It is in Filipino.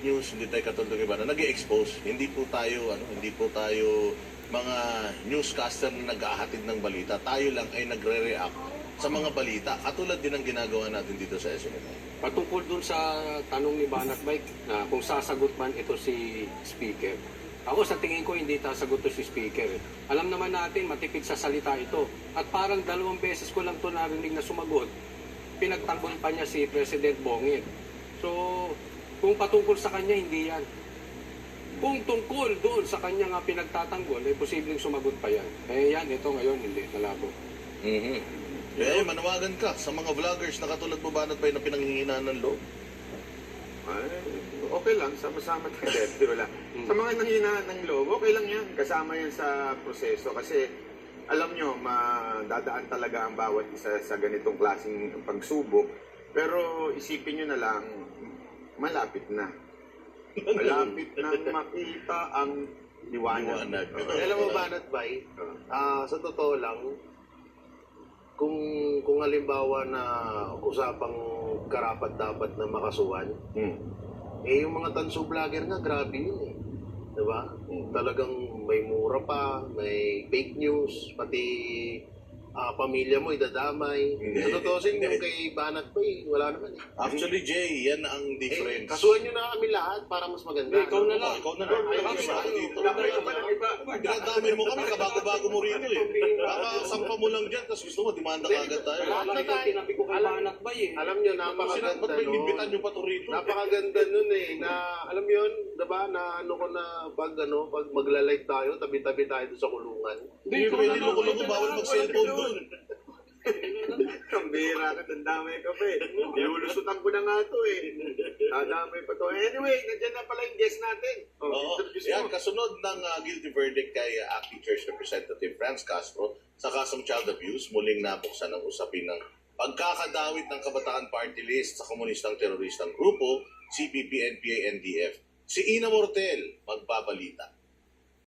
news, hindi tayo katulad ng iba na nag-expose. Hindi po tayo mga newscaster na nag-ahatid ng balita. Tayo lang ay nagre-react sa mga balita. Katulad din ang ginagawa natin dito sa SMNI. Patungkol dun sa tanong ni Banat Mike na kung sasagot man ito si Speaker. Ako sa tingin ko hindi sasagot to si Speaker. Alam naman natin matipid sa salita ito. At parang 2 beses ko lang to narinig na sumagot. Pinagtanggol pa niya si President Bongit. So, kung patungkol sa kanya, hindi yan. Kung tungkol doon sa kanya nga pinagtatanggol, ay posibleng sumagot pa yan. Eh yan, ito ngayon, hindi, malabo. Kaya manawagan ka sa mga vloggers na katulad mo Banat Bay na pinanghihinaan ng loob. Ay, okay lang, sama-sama tayo. Di ba lang? Sa mga nanghinaan ng loob, okay lang yan. Kasama yan sa proseso. Kasi alam nyo, dadaan talaga ang bawat isa sa ganitong klaseng pagsubok. Pero isipin nyo na lang, malapit na. Malapit na makita ang liwanag. Alam mo ba, Natbay, sa totoo lang, kung halimbawa na usapang karapat-dapat na makasuhan, eh yung mga tanso vlogger nga, grabe yun eh. Diba? Talagang may mura pa, may fake news, pati pamilya mo idadamay. Sa totoo sin, yung kay Banat pa eh, wala naman eh. Actually, Jay, yan ang difference. Kasuhan nyo na kami lahat para mas maganda. Ikaw na lang. Ikaw na lang. Dinadamay mo kami, kabago-bago mo rito eh. Baka sampa mo lang dyan, tapos gusto mo, demanda ka agad tayo. Lahat na tayo. Tinabi ko kay Banat Bay eh. Alam nyo, Ba't napakaganda may inimbitan nyo pa to rito? Napakaganda nun eh, na alam mo yun, diba, na ano ko na pag magla-live tayo, tabi-tabi tayo doon sa kulungan. Hindi pwede loko-loko, bawal mag-cellphone doon. Ang bihira ka, tandamay ka pa eh. Nilulusutan ko na nga to eh. Tadamay pa to. Anyway, nandiyan na pala yung guest natin. Oo. Introduce Yan, mo. kasunod ng guilty verdict kay Acting Church Representative Franz Castro sa kasong child abuse, muling nabuksan ang usapin ng pagkakadawit ng Kabataan Party List sa komunistang teroristang grupo, CPP, NPA, NDF. Si Ina Mortel, magbabalita.